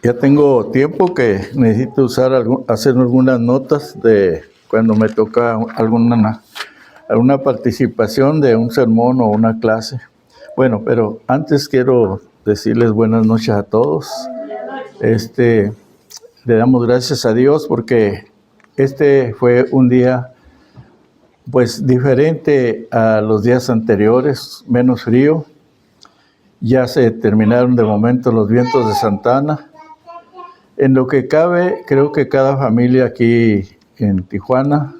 Ya tengo tiempo que necesito hacer algunas notas de cuando me toca alguna participación de un sermón o una clase. Bueno, pero antes quiero decirles buenas noches a todos. Le damos gracias a Dios porque este fue un día pues diferente a los días anteriores, menos frío. Ya se terminaron de momento los vientos de Santa Ana. En lo que cabe, creo que cada familia aquí en Tijuana,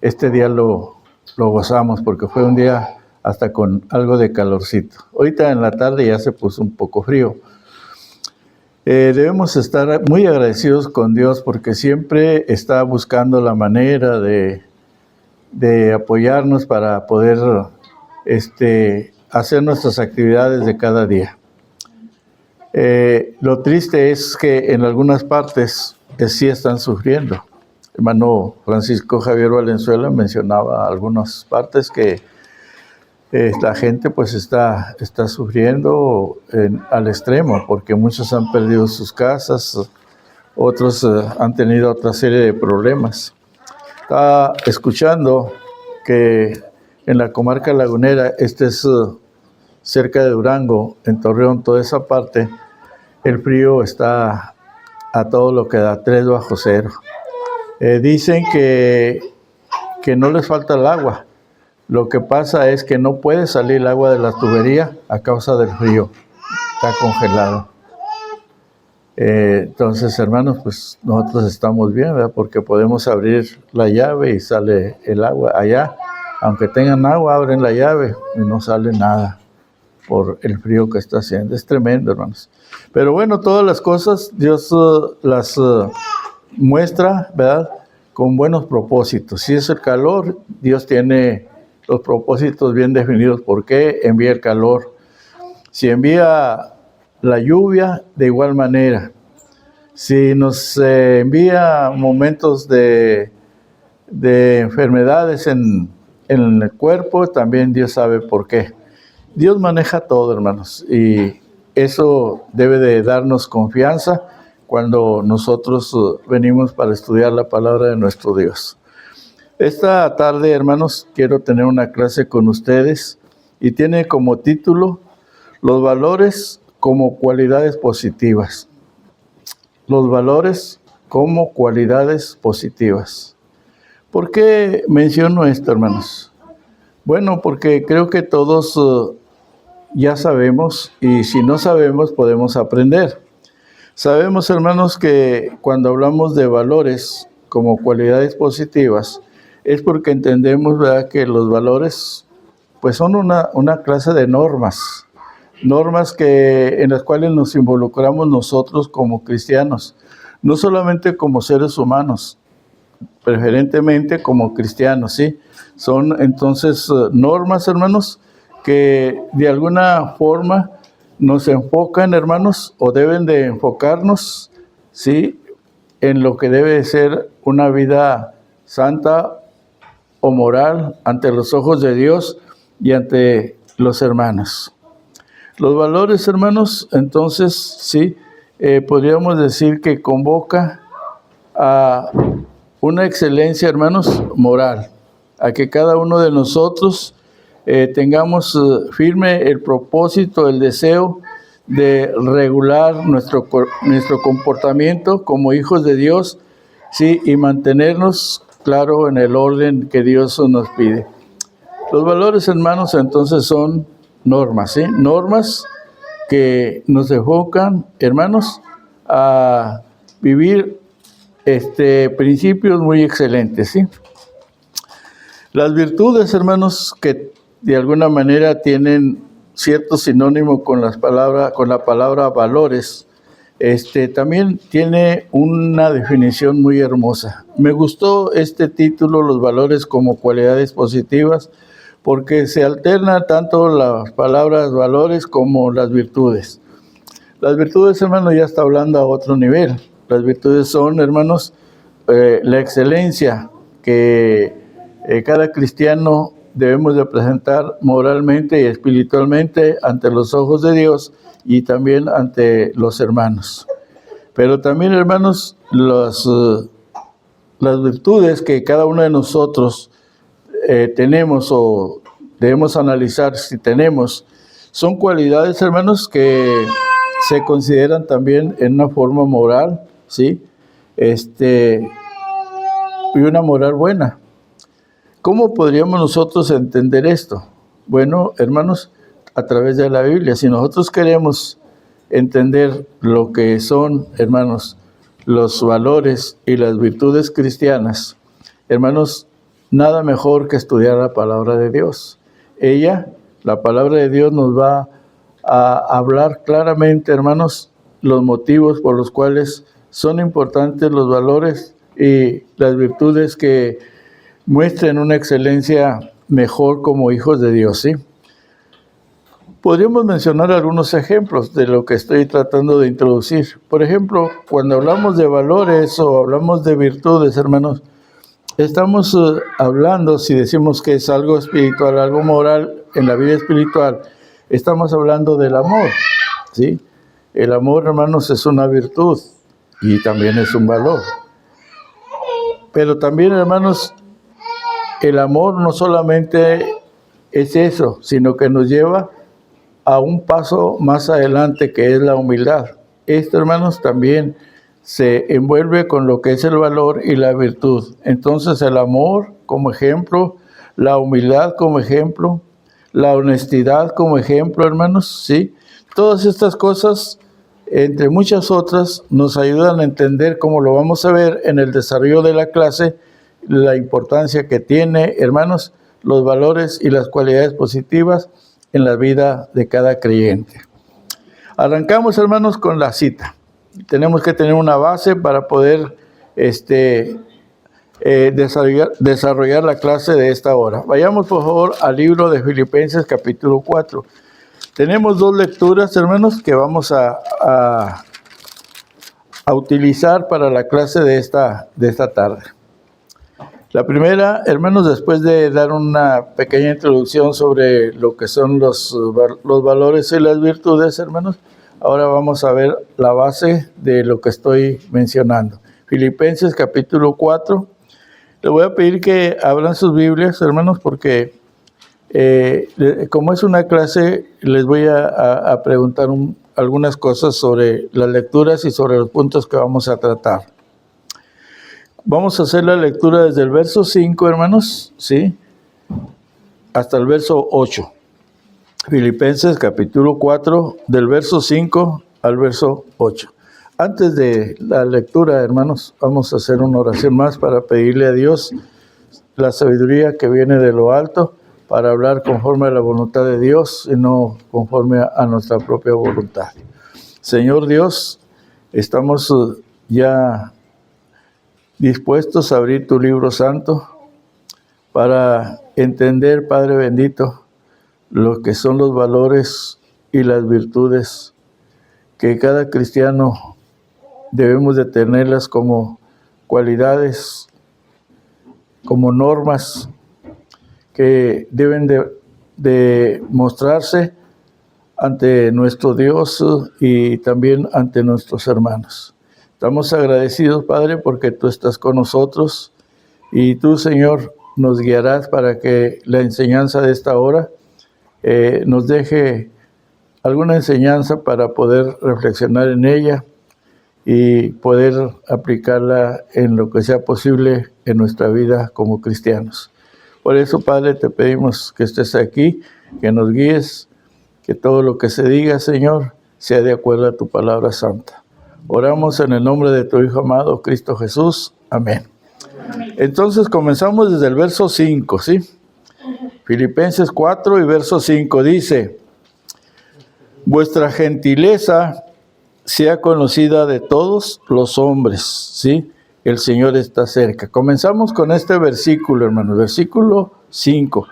este día lo gozamos porque fue un día hasta con algo de calorcito. Ahorita en la tarde ya se puso un poco frío. Debemos estar muy agradecidos con Dios porque siempre está buscando la manera de apoyarnos para poder hacer nuestras actividades de cada día. Lo triste es que en algunas partes sí están sufriendo. Hermano Francisco Javier Valenzuela mencionaba algunas partes que la gente pues está sufriendo al extremo, porque muchos han perdido sus casas, otros han tenido otra serie de problemas. Estaba escuchando que en la comarca lagunera, es cerca de Durango, en Torreón, toda esa parte, el frío está a todo lo que da, 3 bajo cero. Dicen que no les falta el agua. Lo que pasa es que no puede salir el agua de la tubería a causa del frío. Está congelado. Entonces, hermanos, pues nosotros estamos bien, ¿verdad? Porque podemos abrir la llave y sale el agua. Allá, aunque tengan agua, abren la llave y no sale nada por el frío que está haciendo. Es tremendo, hermanos. Pero bueno, todas las cosas Dios las muestra, ¿verdad? Con buenos propósitos. Si es el calor, Dios tiene los propósitos bien definidos. ¿Por qué envía el calor? Si envía la lluvia, de igual manera. Si nos envía momentos de enfermedades en el cuerpo, también Dios sabe por qué. Dios maneja todo, hermanos, y eso debe de darnos confianza cuando nosotros venimos para estudiar la palabra de nuestro Dios. Esta tarde, hermanos, quiero tener una clase con ustedes y tiene como título Los valores como cualidades positivas. Los valores como cualidades positivas. ¿Por qué menciono esto, hermanos? Bueno, porque creo que todos ya sabemos, y si no sabemos, podemos aprender. Sabemos, hermanos, que cuando hablamos de valores como cualidades positivas, es porque entendemos, ¿verdad?, que los valores pues son una clase de normas en las cuales nos involucramos nosotros como cristianos, no solamente como seres humanos, preferentemente como cristianos, ¿sí? Son entonces normas, hermanos, que de alguna forma nos enfocan, hermanos, o deben de enfocarnos, ¿sí?, en lo que debe de ser una vida santa o moral ante los ojos de Dios y ante los hermanos. Los valores, hermanos, entonces, sí, podríamos decir que convoca a una excelencia, hermanos, moral, a que cada uno de nosotros tengamos firme el propósito, el deseo de regular nuestro comportamiento como hijos de Dios, sí, y mantenernos, claro, en el orden que Dios nos pide. Los valores, hermanos, entonces son normas, ¿sí? Normas que nos enfocan, hermanos, a vivir principios muy excelentes, ¿sí? Las virtudes, hermanos, que de alguna manera tienen cierto sinónimo con la palabra valores, también tiene una definición muy hermosa. Me gustó este título, los valores como cualidades positivas, porque se alterna tanto las palabras valores como las virtudes. Las virtudes, hermanos, ya está hablando a otro nivel. Las virtudes son, hermanos, la excelencia que cada cristiano debemos de presentar moralmente y espiritualmente ante los ojos de Dios y también ante los hermanos. Pero también, hermanos, las virtudes que cada uno de nosotros tenemos o debemos analizar si tenemos, son cualidades, hermanos, que se consideran también en una forma moral, ¿sí? Y una moral buena. ¿Cómo podríamos nosotros entender esto? Bueno, hermanos, a través de la Biblia. Si nosotros queremos entender lo que son, hermanos, los valores y las virtudes cristianas, hermanos, nada mejor que estudiar la palabra de Dios. La palabra de Dios nos va a hablar claramente, hermanos, los motivos por los cuales son importantes los valores y las virtudes que muestren una excelencia mejor como hijos de Dios, ¿sí? Podríamos mencionar algunos ejemplos de lo que estoy tratando de introducir. Por ejemplo, cuando hablamos de valores o hablamos de virtudes, hermanos, estamos hablando, si decimos que es algo espiritual, algo moral en la vida espiritual, estamos hablando del amor, ¿sí? El amor, hermanos, es una virtud y también es un valor. Pero también, hermanos, el amor no solamente es eso, sino que nos lleva a un paso más adelante, que es la humildad. Esto, hermanos, también se envuelve con lo que es el valor y la virtud. Entonces, el amor como ejemplo, la humildad como ejemplo, la honestidad como ejemplo, hermanos, ¿sí? Todas estas cosas, entre muchas otras, nos ayudan a entender, como lo vamos a ver en el desarrollo de la clase, la importancia que tiene, hermanos, los valores y las cualidades positivas en la vida de cada creyente. Arrancamos, hermanos, con la cita. Tenemos que tener una base para poder desarrollar la clase de esta hora. Vayamos, por favor, al libro de Filipenses, capítulo 4. Tenemos dos lecturas, hermanos, que vamos a utilizar para la clase de esta tarde. La primera, hermanos, después de dar una pequeña introducción sobre lo que son los valores y las virtudes, hermanos, ahora vamos a ver la base de lo que estoy mencionando. Filipenses capítulo 4. Les voy a pedir que abran sus Biblias, hermanos, porque como es una clase, les voy a preguntar algunas cosas sobre las lecturas y sobre los puntos que vamos a tratar. Vamos a hacer la lectura desde el verso 5, hermanos, ¿sí? Hasta el verso 8. Filipenses capítulo 4, del verso 5 al verso 8. Antes de la lectura, hermanos, vamos a hacer una oración más para pedirle a Dios la sabiduría que viene de lo alto para hablar conforme a la voluntad de Dios y no conforme a nuestra propia voluntad. Señor Dios, estamos ya dispuestos a abrir tu libro santo para entender, Padre bendito, lo que son los valores y las virtudes que cada cristiano debemos de tenerlas como cualidades, como normas que deben de mostrarse ante nuestro Dios y también ante nuestros hermanos. Estamos agradecidos, Padre, porque tú estás con nosotros y tú, Señor, nos guiarás para que la enseñanza de esta hora nos deje alguna enseñanza para poder reflexionar en ella y poder aplicarla en lo que sea posible en nuestra vida como cristianos. Por eso, Padre, te pedimos que estés aquí, que nos guíes, que todo lo que se diga, Señor, sea de acuerdo a tu palabra santa. Oramos en el nombre de tu Hijo amado, Cristo Jesús. Amén. Entonces comenzamos desde el verso 5, ¿sí? Filipenses 4 y verso 5 dice: vuestra gentileza sea conocida de todos los hombres, ¿sí? El Señor está cerca. Comenzamos con este versículo, hermanos, versículo 5.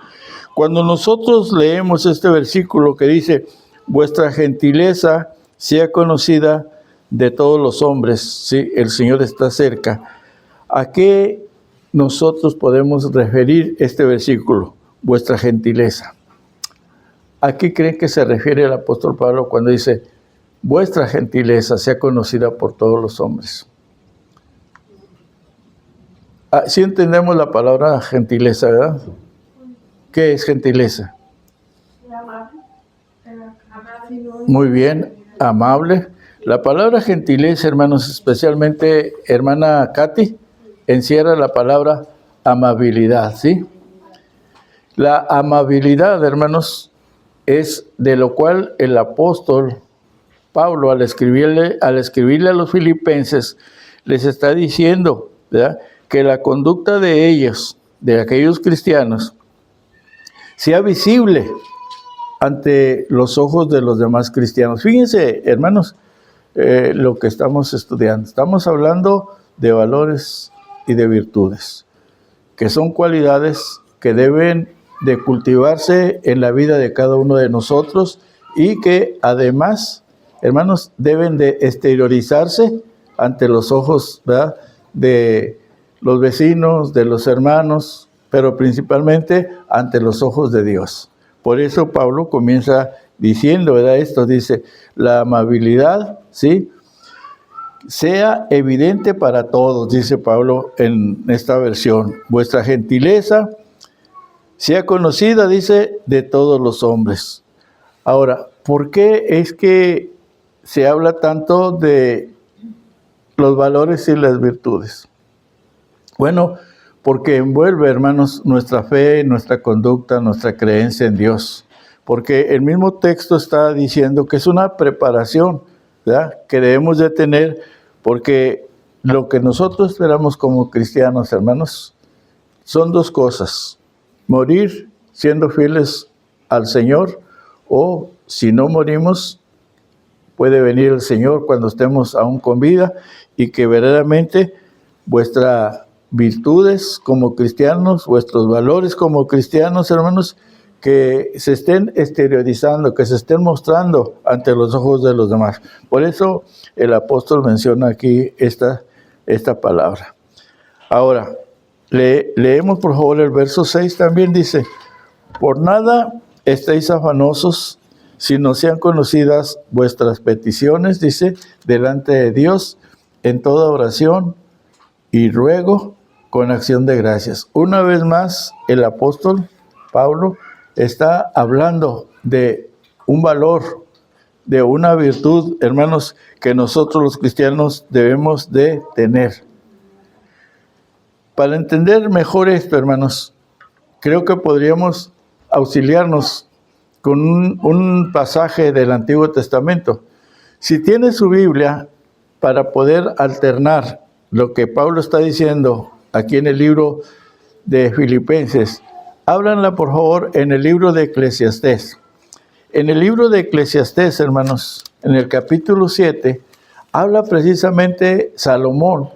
Cuando nosotros leemos este versículo que dice, vuestra gentileza sea conocida de todos los hombres, ¿sí? El Señor está cerca. ¿A qué nosotros podemos referir este versículo? Vuestra gentileza. ¿A qué creen que se refiere el apóstol Pablo cuando dice, vuestra gentileza sea conocida por todos los hombres? Sí entendemos la palabra gentileza, ¿verdad? ¿Qué es gentileza? Muy bien, amable. La palabra gentileza, hermanos, especialmente hermana Katy, encierra la palabra amabilidad, ¿sí? La amabilidad, hermanos, es de lo cual el apóstol Pablo, al escribirle a los filipenses, les está diciendo, ¿verdad?, que la conducta de ellos, de aquellos cristianos, sea visible ante los ojos de los demás cristianos. Fíjense, hermanos, lo que estamos estudiando. Estamos hablando de valores y de virtudes, que son cualidades que deben de cultivarse en la vida de cada uno de nosotros y que además, hermanos, deben de exteriorizarse ante los ojos, ¿verdad?, de los vecinos, de los hermanos, pero principalmente ante los ojos de Dios. Por eso Pablo comienza diciendo, ¿verdad?, esto dice, la amabilidad, ¿sí?, sea evidente para todos, dice Pablo en esta versión. Vuestra gentileza sea conocida, dice, de todos los hombres. Ahora, ¿por qué es que se habla tanto de los valores y las virtudes? Bueno, porque envuelve, hermanos, nuestra fe, nuestra conducta, nuestra creencia en Dios. Porque el mismo texto está diciendo que es una preparación, ¿verdad?, que debemos de tener, porque lo que nosotros esperamos como cristianos, hermanos, son dos cosas: morir siendo fieles al Señor, o si no morimos, puede venir el Señor cuando estemos aún con vida, y que verdaderamente vuestras virtudes como cristianos, vuestros valores como cristianos, hermanos, que se estén exteriorizando, que se estén mostrando ante los ojos de los demás. Por eso el apóstol menciona aquí esta palabra. Ahora, leemos por favor el verso 6, también dice, por nada estéis afanosos, sino sean conocidas vuestras peticiones, dice, delante de Dios, en toda oración y ruego con acción de gracias. Una vez más, el apóstol Pablo está hablando de un valor, de una virtud, hermanos, que nosotros los cristianos debemos de tener. Para entender mejor esto, hermanos, creo que podríamos auxiliarnos con un pasaje del Antiguo Testamento. Si tiene su Biblia, para poder alternar lo que Pablo está diciendo aquí en el libro de Filipenses, ábranla por favor en el libro de Eclesiastés. En el libro de Eclesiastés, hermanos, en el capítulo 7, habla precisamente Salomón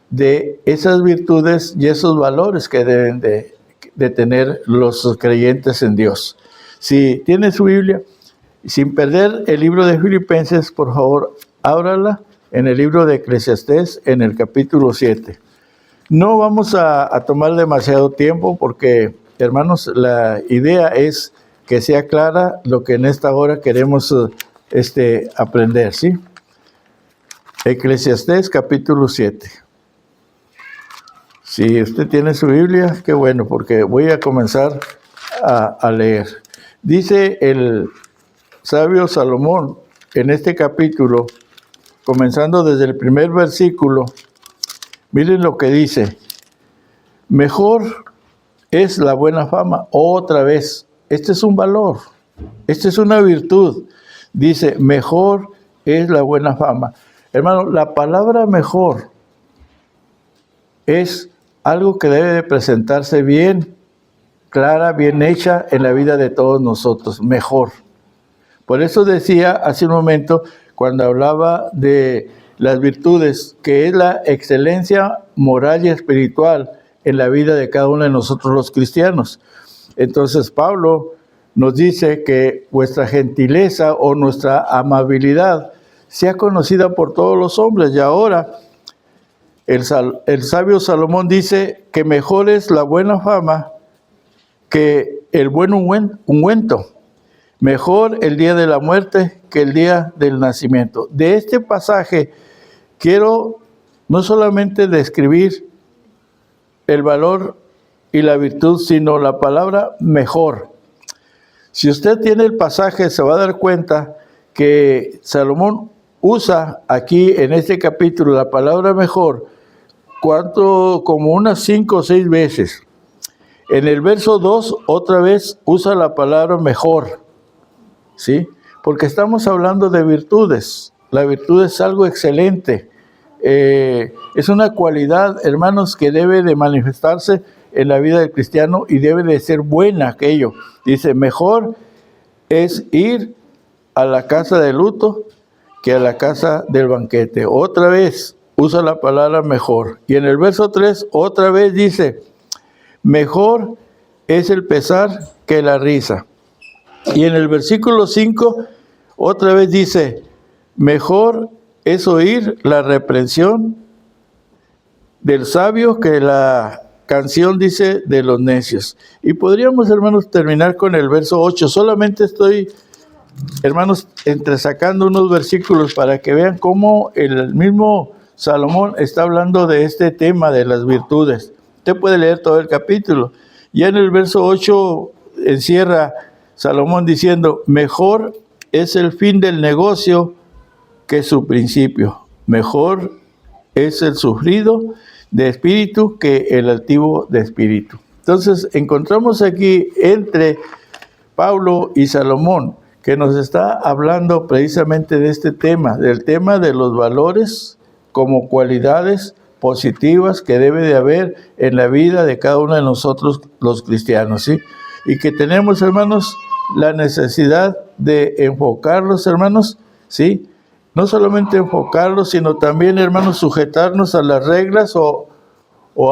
de esas virtudes y esos valores que deben de tener los creyentes en Dios. Si tiene su Biblia, sin perder el libro de Filipenses, por favor, ábrala en el libro de Eclesiastés, en el capítulo 7. No vamos a tomar demasiado tiempo porque, hermanos, la idea es que sea clara lo que en esta hora queremos aprender, ¿sí? Eclesiastés, capítulo 7. Si usted tiene su Biblia, qué bueno, porque voy a comenzar a leer. Dice el sabio Salomón en este capítulo comenzando desde el primer versículo, miren lo que dice. Mejor es la buena fama. Otra vez, este es un valor, esta es una virtud. Dice, mejor es la buena fama. Hermano, la palabra mejor es algo que debe de presentarse bien clara, bien hecha en la vida de todos nosotros, mejor. Por eso decía hace un momento, cuando hablaba de las virtudes, que es la excelencia moral y espiritual en la vida de cada uno de nosotros los cristianos. Entonces Pablo nos dice que vuestra gentileza o nuestra amabilidad sea conocida por todos los hombres. Y ahora el sabio Salomón dice que mejor es la buena fama que el buen ungüento. Mejor el día de la muerte que el día del nacimiento. De este pasaje quiero no solamente describir el valor y la virtud, sino la palabra mejor. Si usted tiene el pasaje, se va a dar cuenta que Salomón usa aquí en este capítulo la palabra mejor, como unas 5 o 6 veces. En el verso 2, otra vez usa la palabra mejor, ¿sí? Porque estamos hablando de virtudes. La virtud es algo excelente. Es una cualidad, hermanos, que debe de manifestarse en la vida del cristiano y debe de ser buena aquello. Dice, mejor es ir a la casa de luto que a la casa del banquete. Otra vez usa la palabra mejor. Y en el verso 3, otra vez dice, mejor es el pesar que la risa. Y en el versículo 5, otra vez dice, mejor es oír la reprensión del sabio que la canción, dice, de los necios. Y podríamos, hermanos, terminar con el verso 8. Solamente estoy, hermanos, entresacando unos versículos para que vean cómo el mismo Salomón está hablando de este tema de las virtudes. Usted puede leer todo el capítulo. Ya en el verso 8 encierra Salomón diciendo, mejor es el fin del negocio que su principio. Mejor es el sufrido de espíritu que el altivo de espíritu. Entonces encontramos aquí entre Pablo y Salomón que nos está hablando precisamente de este tema, del tema de los valores como cualidades positivas que debe de haber en la vida de cada uno de nosotros los cristianos, ¿sí? Y que tenemos, hermanos, la necesidad de enfocarlos, hermanos, ¿sí? No solamente enfocarlos, sino también, hermanos, sujetarnos a las reglas o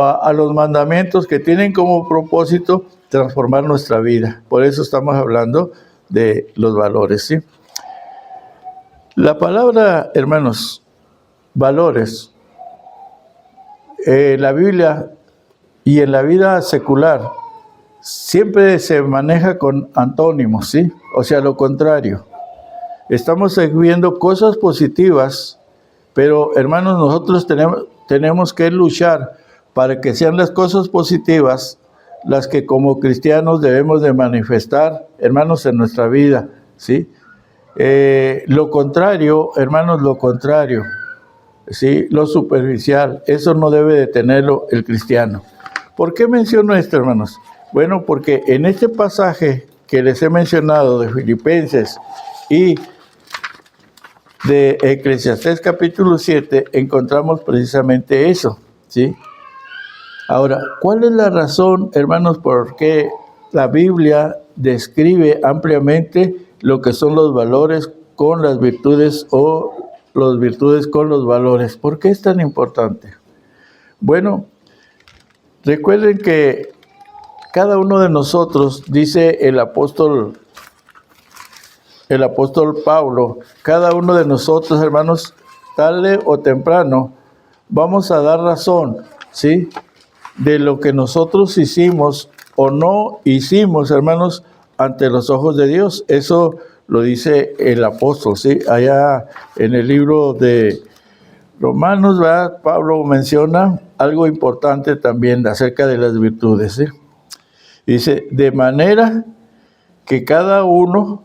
a los mandamientos que tienen como propósito transformar nuestra vida. Por eso estamos hablando de los valores, ¿sí? La palabra, hermanos, valores, la Biblia y en la vida secular siempre se maneja con antónimos, ¿sí? O sea, lo contrario. Estamos viendo cosas positivas, pero hermanos, nosotros tenemos que luchar para que sean las cosas positivas las que como cristianos debemos de manifestar, hermanos, en nuestra vida, ¿sí? Lo contrario, hermanos, lo contrario, ¿sí? Lo superficial, eso no debe de tenerlo el cristiano. ¿Por qué menciono esto, hermanos? Bueno, porque en este pasaje que les he mencionado de Filipenses y de Eclesiastés capítulo 7, encontramos precisamente eso, ¿sí? Ahora, ¿cuál es la razón, hermanos, por qué la Biblia describe ampliamente lo que son los valores con las virtudes o las virtudes con los valores? ¿Por qué es tan importante? Bueno, recuerden que cada uno de nosotros, dice el apóstol Pablo, cada uno de nosotros, hermanos, tarde o temprano, vamos a dar razón, ¿sí?, de lo que nosotros hicimos o no hicimos, hermanos, ante los ojos de Dios. Eso lo dice el apóstol, ¿sí? Allá en el libro de Romanos, ¿verdad?, Pablo menciona algo importante también acerca de las virtudes, ¿sí? Dice, de manera que cada uno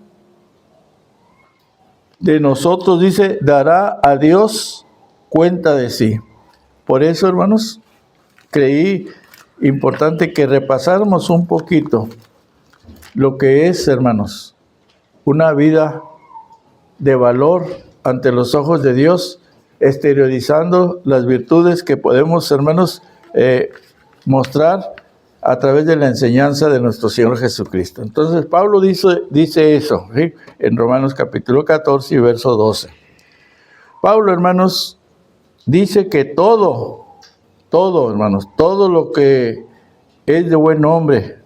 de nosotros, dice, dará a Dios cuenta de sí. Por eso, hermanos, creí importante que repasáramos un poquito lo que es, hermanos, una vida de valor ante los ojos de Dios, exteriorizando las virtudes que podemos, hermanos, mostrar a través de la enseñanza de nuestro Señor Jesucristo. Entonces, Pablo dice eso, ¿sí? En Romanos capítulo 14 y verso 12. Pablo, hermanos, dice que todo, hermanos, todo lo que es de buen nombre,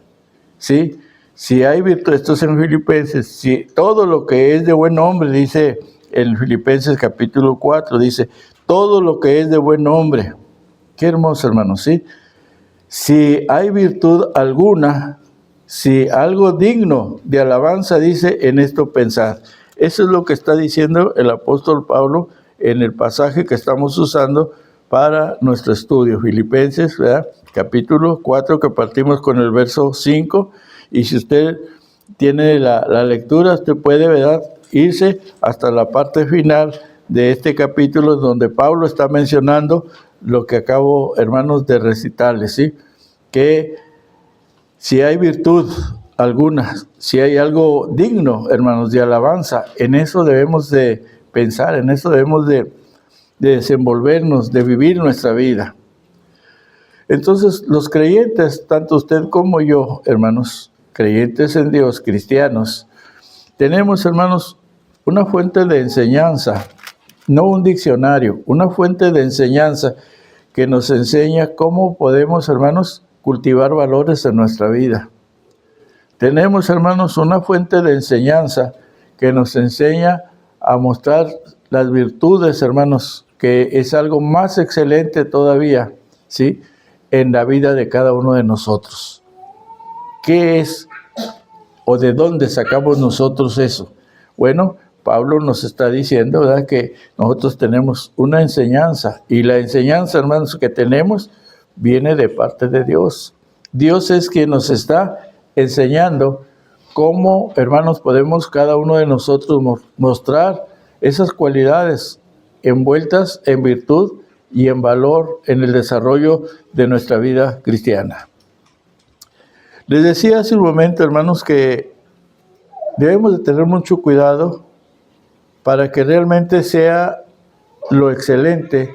¿sí? Si hay virtud, esto es en Filipenses, si todo lo que es de buen nombre, dice en Filipenses capítulo 4, dice, todo lo que es de buen nombre. Qué hermoso, hermanos, ¿sí? Si hay virtud alguna, si algo digno de alabanza, dice, en esto pensad. Eso es lo que está diciendo el apóstol Pablo en el pasaje que estamos usando para nuestro estudio. Filipenses, ¿verdad? Capítulo 4, que partimos con el verso 5. Y si usted tiene la lectura, usted puede, ¿verdad?, irse hasta la parte final de este capítulo donde Pablo está mencionando lo que acabo, hermanos, de recitarles, ¿sí? Que si hay virtud alguna, si hay algo digno, hermanos, de alabanza, en eso debemos de pensar, en eso debemos de desenvolvernos, de vivir nuestra vida. Entonces, los creyentes, tanto usted como yo, hermanos, creyentes en Dios, cristianos, tenemos, hermanos, una fuente de enseñanza, no un diccionario, una fuente de enseñanza que nos enseña cómo podemos, hermanos, cultivar valores en nuestra vida. Tenemos, hermanos, una fuente de enseñanza que nos enseña a mostrar las virtudes, hermanos, que es algo más excelente todavía, ¿sí?, en la vida de cada uno de nosotros. ¿Qué es o de dónde sacamos nosotros eso? Bueno, Pablo nos está diciendo, ¿verdad?, que nosotros tenemos una enseñanza, y la enseñanza, hermanos, que tenemos viene de parte de Dios. Dios es quien nos está enseñando cómo, hermanos, podemos cada uno de nosotros mostrar esas cualidades envueltas en virtud y en valor en el desarrollo de nuestra vida cristiana. Les decía hace un momento, hermanos, que debemos de tener mucho cuidado para que realmente sea lo excelente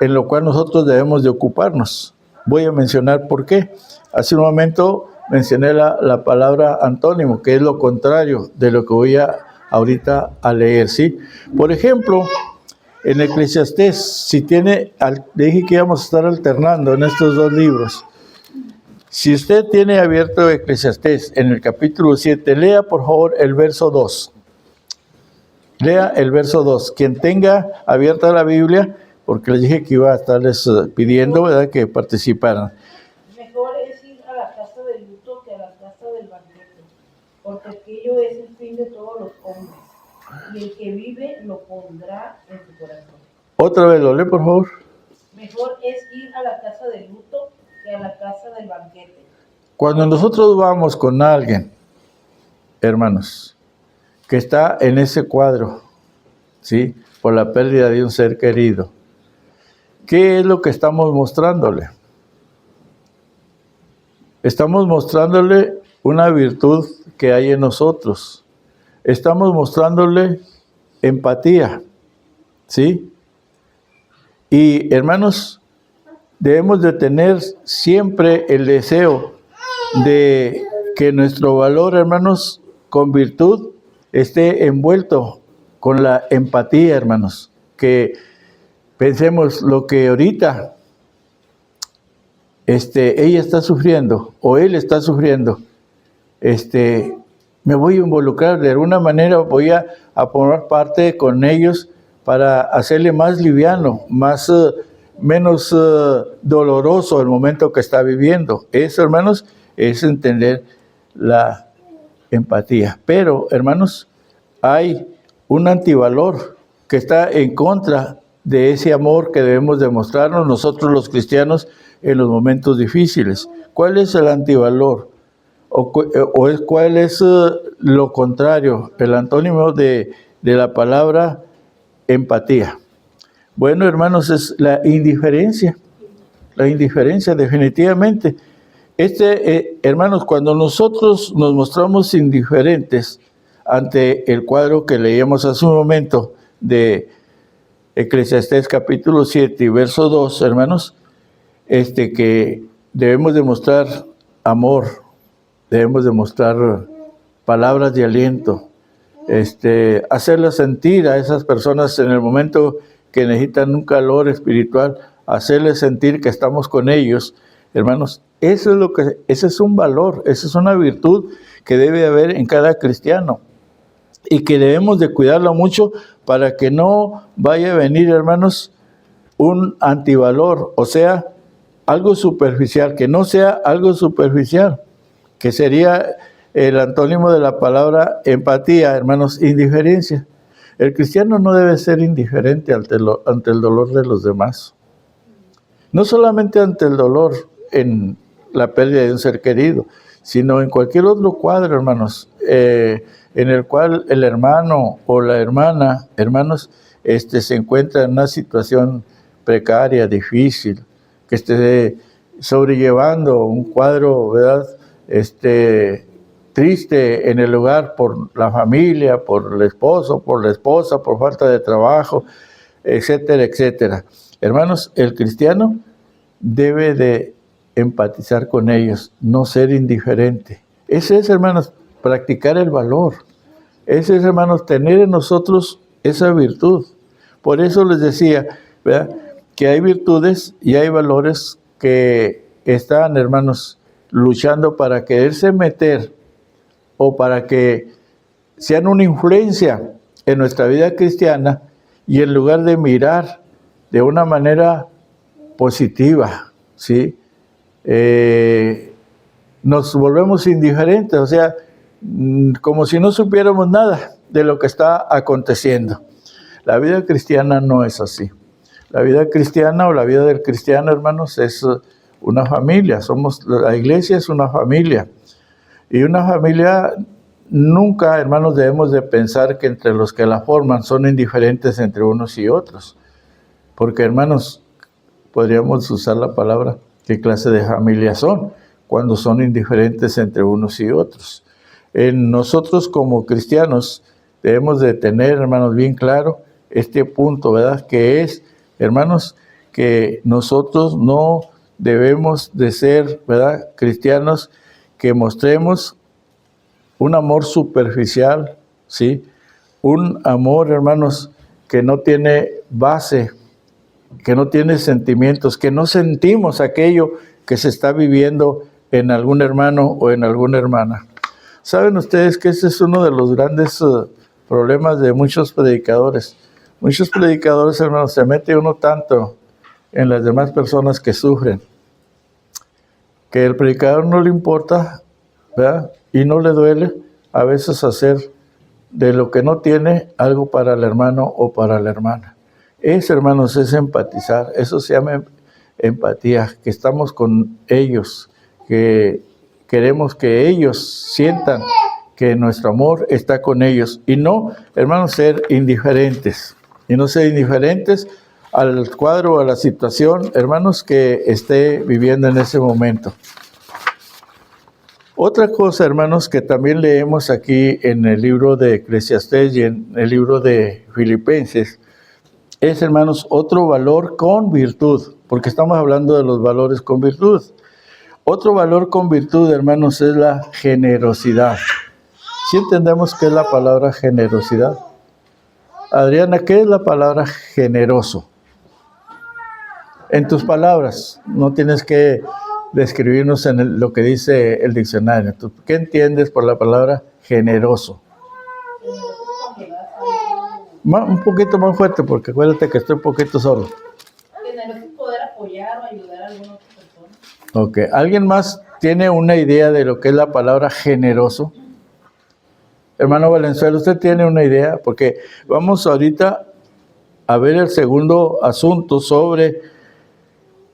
en lo cual nosotros debemos de ocuparnos. Voy a mencionar por qué. Hace un momento mencioné la palabra antónimo, que es lo contrario de lo que voy ahorita a leer, ¿sí? Por ejemplo, en Eclesiastés, le dije que íbamos a estar alternando en estos dos libros. Si usted tiene abierto Eclesiastés en el capítulo 7, lea por favor el verso 2. Lea el verso 2. Quien tenga abierta la Biblia, porque les dije que iba a estarles pidiendo, ¿verdad?, que participaran. Mejor es ir a la casa del luto que a la casa del banquete, porque aquello es el fin de todos los hombres, y el que vive lo pondrá en su corazón. Otra vez lo lee, por favor. Mejor es ir a la casa del luto que a la casa del banquete. Cuando nosotros vamos con alguien, hermanos, que está en ese cuadro, ¿sí?, por la pérdida de un ser querido, ¿qué es lo que estamos mostrándole? Estamos mostrándole una virtud que hay en nosotros. Estamos mostrándole empatía, ¿sí? Y, hermanos, debemos de tener siempre el deseo de que nuestro valor, hermanos, con virtud, esté envuelto con la empatía, hermanos. Que pensemos lo que ahorita ella está sufriendo o él está sufriendo. Me voy a involucrar de alguna manera, voy a formar parte con ellos para hacerle más liviano, menos doloroso el momento que está viviendo. Eso, hermanos, es entender la empatía. Pero, hermanos, hay un antivalor que está en contra de ese amor que debemos demostrarnos nosotros los cristianos en los momentos difíciles. ¿Cuál es el antivalor? ¿Cuál es lo contrario? El antónimo de de la palabra empatía? Bueno, hermanos, es la indiferencia. La indiferencia, definitivamente. Hermanos, cuando nosotros nos mostramos indiferentes ante el cuadro que leíamos hace un momento de Eclesiastés capítulo 7 y verso 2, hermanos, que debemos demostrar amor, debemos demostrar palabras de aliento, hacerlas sentir a esas personas en el momento que necesitan un calor espiritual, hacerles sentir que estamos con ellos, hermanos. Ese es un valor, esa es una virtud que debe haber en cada cristiano y que debemos de cuidarlo mucho para que no vaya a venir, hermanos, un antivalor, o sea, algo superficial, que no sea algo superficial, que sería el antónimo de la palabra empatía, hermanos, indiferencia. El cristiano no debe ser indiferente ante el dolor de los demás. No solamente ante el dolor en la pérdida de un ser querido, sino en cualquier otro cuadro, hermanos, en el cual el hermano o la hermana, hermanos, se encuentra en una situación precaria, difícil, que esté sobrellevando un cuadro, ¿verdad?, triste en el hogar por la familia, por el esposo, por la esposa, por falta de trabajo, etcétera, etcétera. Hermanos, el cristiano debe de empatizar con ellos, no ser indiferente. Ese es, hermanos, practicar el valor. Ese es, hermanos, tener en nosotros esa virtud. Por eso les decía, ¿verdad?, que hay virtudes y hay valores que están, hermanos, luchando para quererse meter o para que sean una influencia en nuestra vida cristiana, y en lugar de mirar de una manera positiva, ¿sí?, nos volvemos indiferentes, o sea, como si no supiéramos nada de lo que está aconteciendo. La vida cristiana no es así. La vida cristiana o la vida del cristiano, hermanos, es una familia. La iglesia es una familia. Y una familia, nunca, hermanos, debemos de pensar que entre los que la forman son indiferentes entre unos y otros. Porque, hermanos, podríamos usar la palabra, ¿qué clase de familia son cuando son indiferentes entre unos y otros? En nosotros como cristianos debemos de tener, hermanos, bien claro este punto, ¿verdad?, que es, hermanos, que nosotros no debemos de ser, ¿verdad?, cristianos que mostremos un amor superficial, ¿sí?, un amor, hermanos, que no tiene base, que no tiene sentimientos, que no sentimos aquello que se está viviendo en algún hermano o en alguna hermana. ¿Saben ustedes que ese es uno de los grandes problemas de muchos predicadores? Muchos predicadores, hermanos, se mete uno tanto en las demás personas que sufren, que el predicador no le importa, ¿verdad?, y no le duele a veces hacer de lo que no tiene algo para el hermano o para la hermana. Eso, hermanos, es empatizar. Eso se llama empatía, que estamos con ellos, que queremos que ellos sientan que nuestro amor está con ellos. Y no, hermanos, ser indiferentes. Y no ser indiferentes al cuadro, a la situación, hermanos, que esté viviendo en ese momento. Otra cosa, hermanos, que también leemos aquí en el libro de Eclesiastés y en el libro de Filipenses, es, hermanos, otro valor con virtud, porque estamos hablando de los valores con virtud. Otro valor con virtud, hermanos, es la generosidad. ¿Sí entendemos qué es la palabra generosidad? Adriana, ¿qué es la palabra generoso? En tus palabras, no tienes que describirnos en lo que dice el diccionario. ¿Qué entiendes por la palabra generoso? Un poquito más fuerte, porque acuérdate que estoy un poquito solo. Generoso es poder apoyar o ayudar a alguna otra persona. Ok, ¿alguien más tiene una idea de lo que es la palabra generoso? Hermano Valenzuela, ¿usted tiene una idea? Porque vamos ahorita a ver el segundo asunto sobre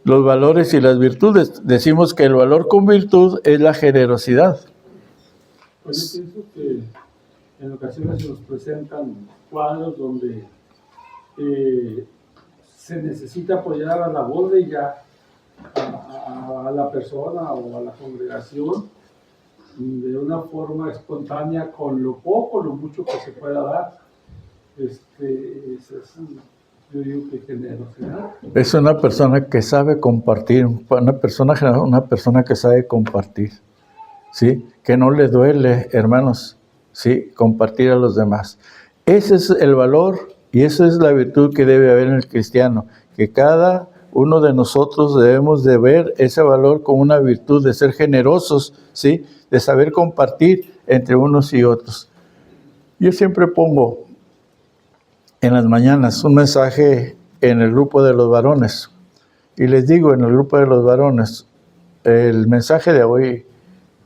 los valores y las virtudes. Decimos que el valor con virtud es la generosidad. Pues yo pienso que en ocasiones se nos presentan cuadros donde se necesita apoyar a la voz de ella, a la persona o a la congregación de una forma espontánea con lo poco, lo mucho que se pueda dar. Yo digo que generosidad. Es una persona que sabe compartir, una persona que sabe compartir, ¿sí? Que no le duele, hermanos, ¿sí? Compartir a los demás. Ese es el valor y esa es la virtud que debe haber en el cristiano, que cada uno de nosotros debemos de ver ese valor como una virtud de ser generosos, ¿sí? De saber compartir entre unos y otros. Yo siempre pongo en las mañanas un mensaje en el grupo de los varones y les digo en el grupo de los varones, el mensaje de hoy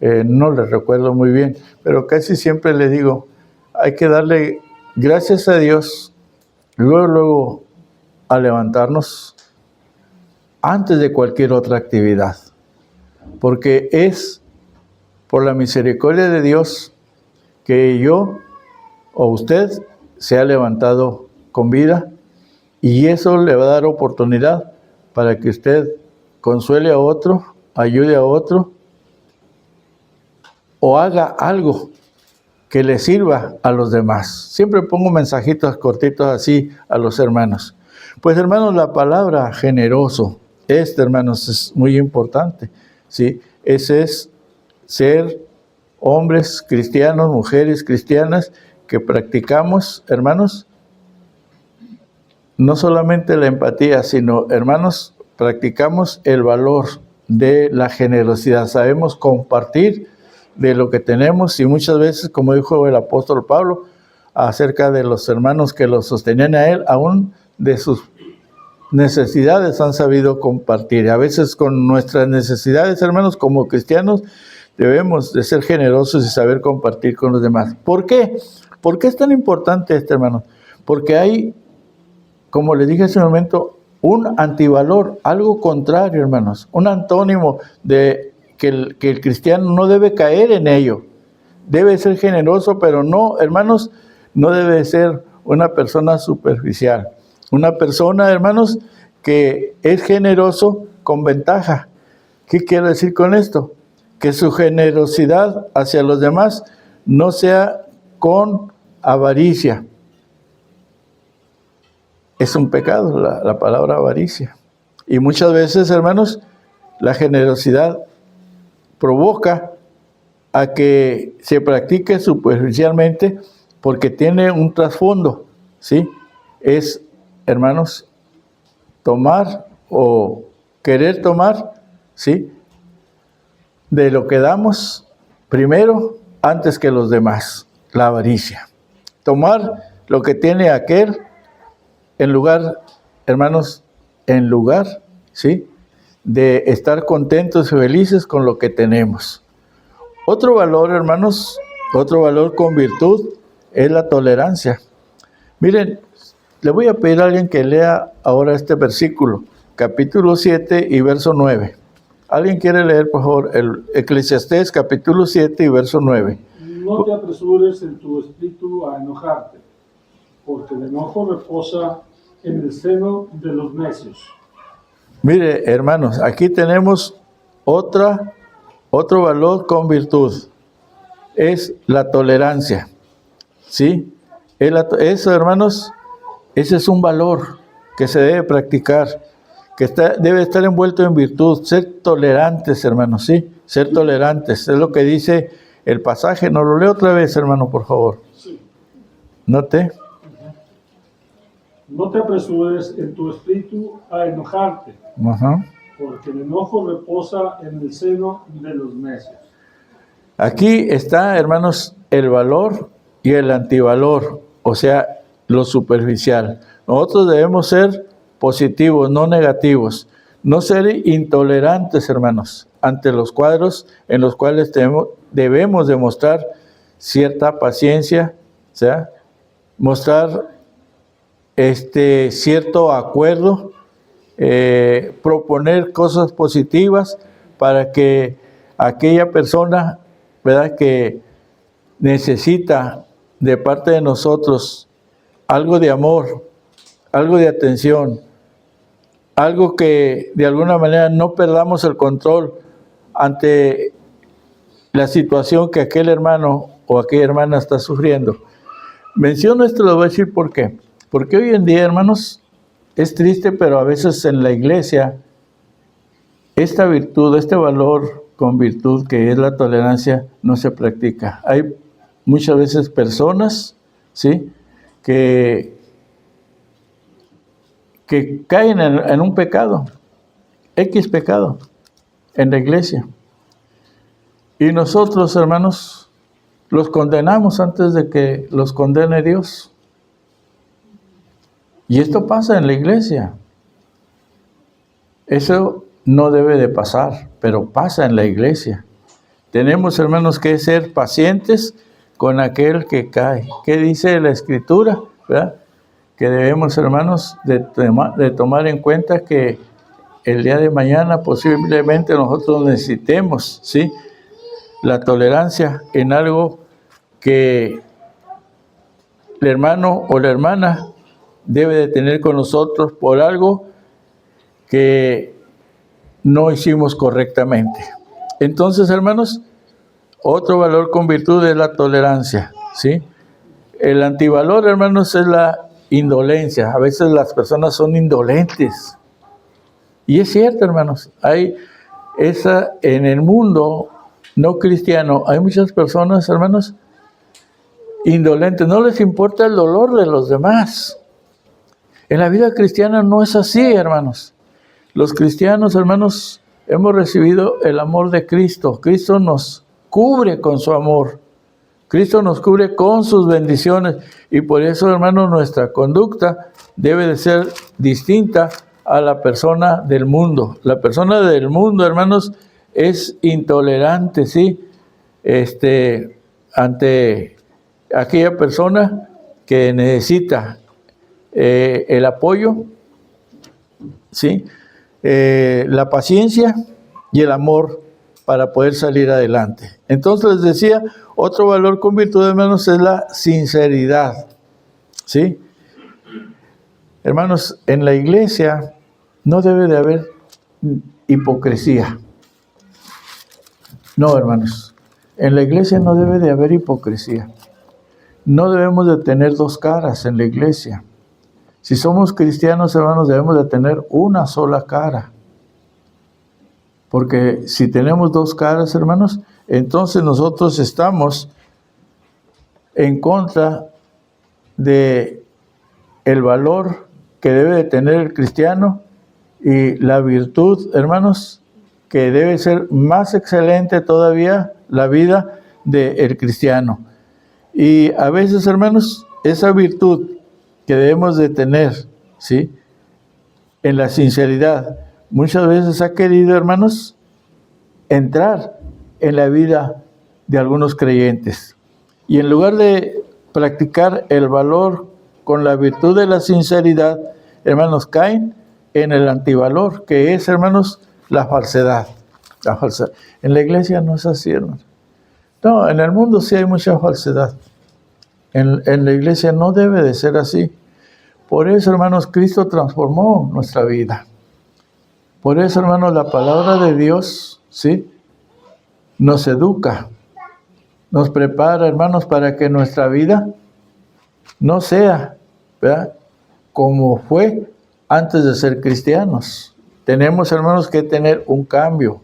no les recuerdo muy bien, pero casi siempre les digo, hay que darle gracias a Dios luego a levantarnos antes de cualquier otra actividad, porque es por la misericordia de Dios que yo o usted se ha levantado con vida y eso le va a dar oportunidad para que usted consuele a otro, ayude a otro o haga algo que le sirva a los demás. Siempre pongo mensajitos cortitos así a los hermanos. Pues hermanos, la palabra generoso, hermanos, es muy importante, ¿sí? Ese es ser hombres cristianos, mujeres cristianas, que practicamos, hermanos, no solamente la empatía, sino, hermanos, practicamos el valor de la generosidad. Sabemos compartir de lo que tenemos y muchas veces, como dijo el apóstol Pablo, acerca de los hermanos que lo sostenían a él, aún de sus necesidades han sabido compartir. A veces con nuestras necesidades, hermanos, como cristianos, debemos de ser generosos y saber compartir con los demás. ¿Por qué? ¿Por qué es tan importante esto, hermanos? Porque hay, como les dije hace un momento, un antivalor, algo contrario, hermanos, un antónimo de que el cristiano no debe caer en ello. Debe ser generoso, pero no, hermanos, no debe ser una persona superficial. Una persona, hermanos, que es generoso con ventaja. ¿Qué quiero decir con esto? Que su generosidad hacia los demás no sea con avaricia. Es un pecado la palabra avaricia. Y muchas veces, hermanos, la generosidad provoca a que se practique superficialmente porque tiene un trasfondo, ¿sí? Es, hermanos, tomar o querer tomar, ¿sí? De lo que damos primero antes que los demás, la avaricia. Tomar lo que tiene aquel en lugar, hermanos, en lugar, ¿sí? De estar contentos y felices con lo que tenemos. Otro valor, hermanos, otro valor con virtud es la tolerancia. Miren, le voy a pedir a alguien que lea ahora este versículo, capítulo 7 y verso 9. ¿Alguien quiere leer, por favor, el Eclesiastés, capítulo 7 y verso 9? No te apresures en tu espíritu a enojarte, porque el enojo reposa en el seno de los necios. Mire, hermanos, aquí tenemos otro valor con virtud. Es la tolerancia, ¿sí? Eso, hermanos, ese es un valor que se debe practicar, que debe estar envuelto en virtud. Ser tolerantes, hermanos, ¿sí? Ser tolerantes, es lo que dice el pasaje. ¿Nos lo leo otra vez, hermano, por favor? Sí. ¿Note? No te apresures en tu espíritu a enojarte, porque el enojo reposa en el seno de los necios. Aquí está, hermanos, el valor y el antivalor, o sea, lo superficial. Nosotros debemos ser positivos, no negativos. No ser intolerantes, hermanos, ante los cuadros en los cuales debemos demostrar cierta paciencia, o sea, mostrar cierto acuerdo, proponer cosas positivas para que aquella persona, ¿verdad?, que necesita de parte de nosotros algo de amor, algo de atención, algo que de alguna manera no perdamos el control ante la situación que aquel hermano o aquella hermana está sufriendo. Menciono esto, lo voy a decir por qué. Porque hoy en día, hermanos, es triste, pero a veces en la iglesia, esta virtud, este valor con virtud que es la tolerancia, no se practica. Hay muchas veces personas, ¿sí?, que caen en un pecado, X pecado, en la iglesia. Y nosotros, hermanos, los condenamos antes de que los condene Dios. Y esto pasa en la iglesia. Eso no debe de pasar, pero pasa en la iglesia. Tenemos, hermanos, que ser pacientes con aquel que cae. ¿Qué dice la Escritura? ¿Verdad? Que debemos, hermanos, de tomar en cuenta que el día de mañana posiblemente nosotros necesitemos, ¿sí?, la tolerancia en algo que el hermano o la hermana debe de tener con nosotros por algo que no hicimos correctamente. Entonces, hermanos, otro valor con virtud es la tolerancia, ¿sí? El antivalor, hermanos, es la indolencia. A veces las personas son indolentes. Y es cierto, hermanos, hay esa en el mundo no cristiano, hay muchas personas, hermanos, indolentes. No les importa el dolor de los demás. En la vida cristiana no es así, hermanos. Los cristianos, hermanos, hemos recibido el amor de Cristo. Cristo nos cubre con su amor. Cristo nos cubre con sus bendiciones. Y por eso, hermanos, nuestra conducta debe de ser distinta a la persona del mundo. La persona del mundo, hermanos, es intolerante, ¿sí? Ante aquella persona que necesita el apoyo, ¿sí?, la paciencia y el amor para poder salir adelante. Entonces les decía, otro valor con virtud, hermanos, es la sinceridad, ¿sí? Hermanos, en la iglesia no debe de haber hipocresía. No, hermanos, en la iglesia no debe de haber hipocresía. No debemos de tener dos caras en la iglesia. Si somos cristianos, hermanos, debemos de tener una sola cara. Porque si tenemos dos caras, hermanos, entonces nosotros estamos en contra de el valor que debe de tener el cristiano y la virtud, hermanos, que debe ser más excelente todavía la vida del cristiano. Y a veces, hermanos, esa virtud que debemos de tener, ¿sí?, en la sinceridad, muchas veces ha querido, hermanos, entrar en la vida de algunos creyentes. Y en lugar de practicar el valor con la virtud de la sinceridad, hermanos, caen en el antivalor, que es, hermanos, la falsedad. La falsedad. En la iglesia no es así, hermanos. No, en el mundo sí hay mucha falsedad. En la iglesia no debe de ser así. Por eso, hermanos, Cristo transformó nuestra vida. Por eso, hermanos, la palabra de Dios, ¿sí?, nos educa, nos prepara, hermanos, para que nuestra vida no sea, ¿verdad?, como fue antes de ser cristianos. Tenemos, hermanos, que tener un cambio.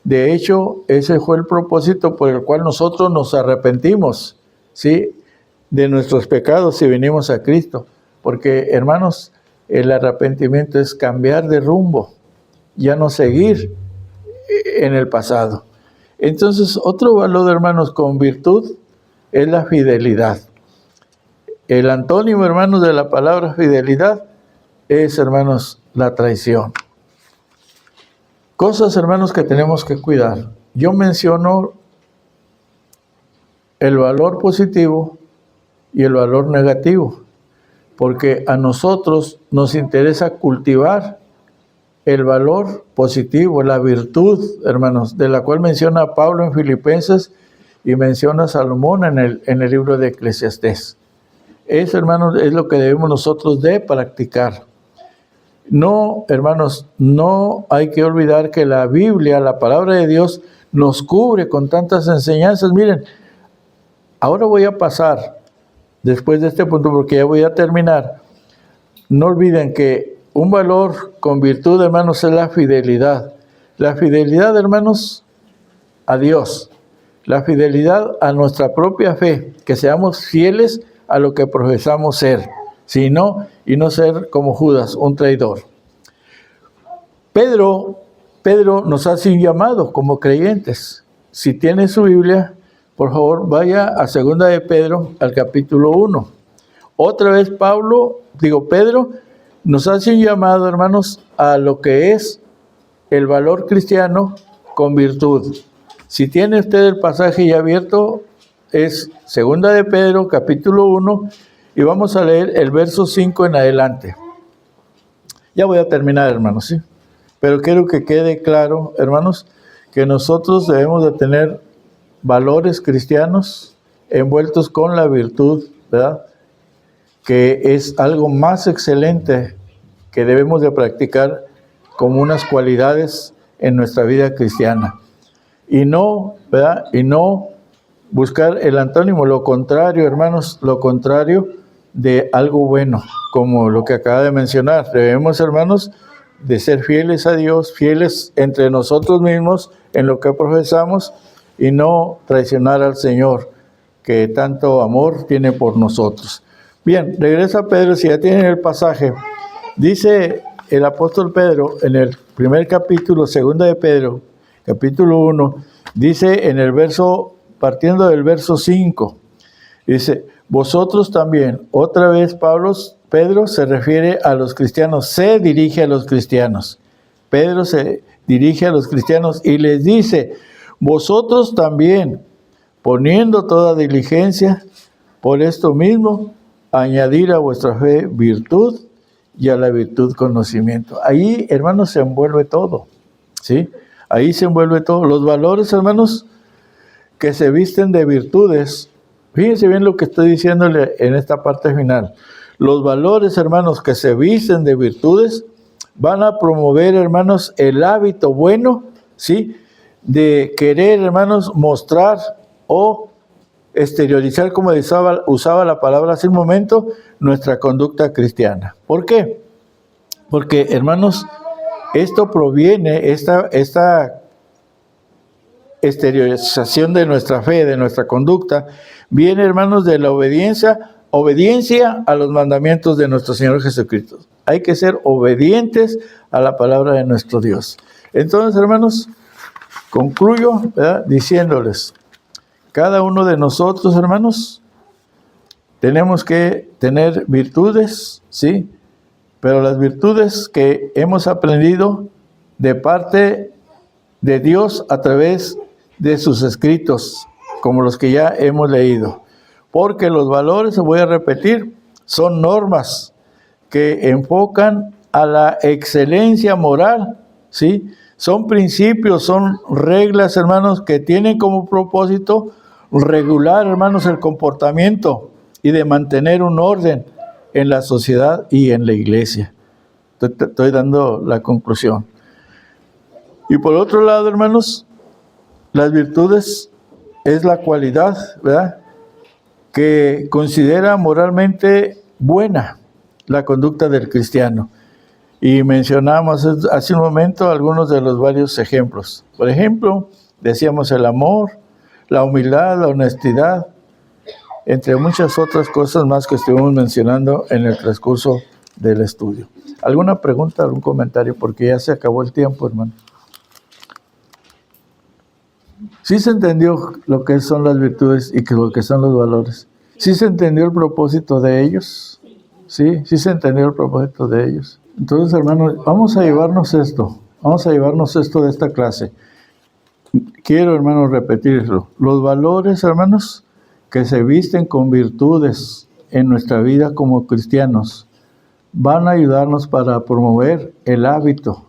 De hecho, ese fue el propósito por el cual nosotros nos arrepentimos, ¿sí?, de nuestros pecados y venimos a Cristo. Porque, hermanos, el arrepentimiento es cambiar de rumbo, ya no seguir en el pasado. Entonces, otro valor, hermanos, con virtud es la fidelidad. El antónimo, hermanos, de la palabra fidelidad es, hermanos, la traición. Cosas, hermanos, que tenemos que cuidar. Yo menciono el valor positivo y el valor negativo, porque a nosotros nos interesa cultivar el valor positivo, la virtud, hermanos, de la cual menciona Pablo en Filipenses y menciona Salomón en el libro de Eclesiastés. Eso, hermanos, es lo que debemos nosotros de practicar. No, hermanos, no hay que olvidar que la Biblia, la palabra de Dios, nos cubre con tantas enseñanzas. Miren, ahora voy a pasar, después de este punto, porque ya voy a terminar. No olviden que un valor con virtud, hermanos, es la fidelidad. La fidelidad, hermanos, a Dios. La fidelidad a nuestra propia fe, que seamos fieles a lo que profesamos ser, sino y no ser como Judas, un traidor. Pedro nos hace un llamado como creyentes. Si tiene su Biblia, por favor, vaya a 2 de Pedro, al capítulo 1. Otra vez Pedro nos hace un llamado, hermanos, a lo que es el valor cristiano con virtud. Si tiene usted el pasaje ya abierto, es 2 de Pedro, capítulo 1, y vamos a leer el verso 5 en adelante. Ya voy a terminar, hermanos, ¿sí? Pero quiero que quede claro, hermanos, que nosotros debemos de tener valores cristianos envueltos con la virtud, ¿verdad? Que es algo más excelente que debemos de practicar como unas cualidades en nuestra vida cristiana. Y no, ¿verdad? Y no buscar el antónimo, lo contrario, hermanos, lo contrario de algo bueno, como lo que acaba de mencionar. Debemos, hermanos, de ser fieles a Dios, fieles entre nosotros mismos en lo que profesamos y no traicionar al Señor, que tanto amor tiene por nosotros. Bien, regresa Pedro, si ya tienen el pasaje. Dice el apóstol Pedro en el primer capítulo, 2 de Pedro, capítulo 1, dice en el verso, partiendo del verso 5, dice, vosotros también, otra vez Pedro se refiere a los cristianos, se dirige a los cristianos. Pedro se dirige a los cristianos y les dice, vosotros también, poniendo toda diligencia, por esto mismo, añadir a vuestra fe virtud y a la virtud conocimiento. Ahí, hermanos, se envuelve todo, ¿sí? Ahí se envuelve todo. Los valores, hermanos, que se visten de virtudes. Fíjense bien lo que estoy diciéndole en esta parte final. Los valores, hermanos, que se visten de virtudes van a promover, hermanos, el hábito bueno, ¿sí? De querer, hermanos, mostrar o exteriorizar, como usaba la palabra hace un momento, nuestra conducta cristiana. ¿Por qué? Porque, hermanos, esto proviene, esta exteriorización de nuestra fe, de nuestra conducta, viene, hermanos, de la obediencia a los mandamientos de nuestro Señor Jesucristo. Hay que ser obedientes a la palabra de nuestro Dios. Entonces, hermanos, concluyo, ¿verdad?, diciéndoles, cada uno de nosotros, hermanos, tenemos que tener virtudes, ¿sí? Pero las virtudes que hemos aprendido de parte de Dios a través de sus escritos, como los que ya hemos leído. Porque los valores, voy a repetir, son normas que enfocan a la excelencia moral, ¿sí? Son principios, son reglas, hermanos, que tienen como propósito regular, hermanos, el comportamiento y de mantener un orden en la sociedad y en la iglesia. Estoy dando la conclusión. Y por otro lado, hermanos, las virtudes es la cualidad, ¿verdad?, que considera moralmente buena la conducta del cristiano. Y mencionamos hace un momento algunos de los varios ejemplos. Por ejemplo, decíamos el amor, la humildad, la honestidad, entre muchas otras cosas más que estuvimos mencionando en el transcurso del estudio. ¿Alguna pregunta, algún comentario? Porque ya se acabó el tiempo, hermano. ¿Sí se entendió lo que son las virtudes y lo que son los valores? ¿Sí se entendió el propósito de ellos? ¿Sí? ¿Sí se entendió el propósito de ellos? Entonces, hermanos, vamos a llevarnos esto de esta clase. Quiero, hermanos, repetirlo. Los valores, hermanos, que se visten con virtudes en nuestra vida como cristianos, van a ayudarnos para promover el hábito,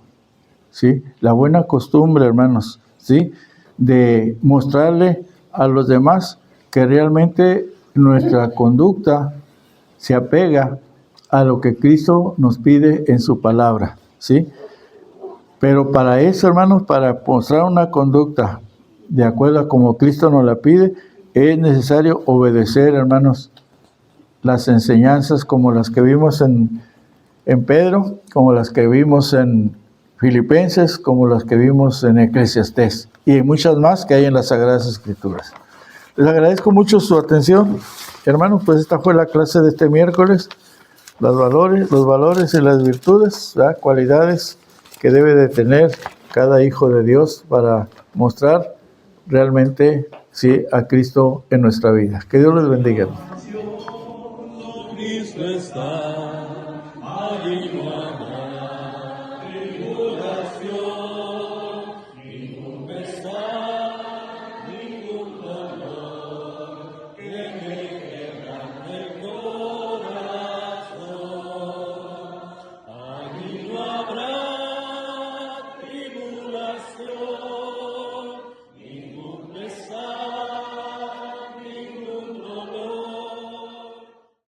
¿sí? La buena costumbre, hermanos, ¿sí?, de mostrarle a los demás que realmente nuestra conducta se apega a lo que Cristo nos pide en su palabra, ¿sí? Pero para eso, hermanos, para mostrar una conducta de acuerdo a como Cristo nos la pide, es necesario obedecer, hermanos, las enseñanzas como las que vimos en Pedro, como las que vimos en Filipenses, como las que vimos en Eclesiastés, y muchas más que hay en las Sagradas Escrituras. Les agradezco mucho su atención, hermanos, pues esta fue la clase de este miércoles, los valores y las virtudes, ¿verdad? Cualidades que debe de tener cada hijo de Dios para mostrar realmente, sí, a Cristo en nuestra vida. Que Dios les bendiga. Cristo está.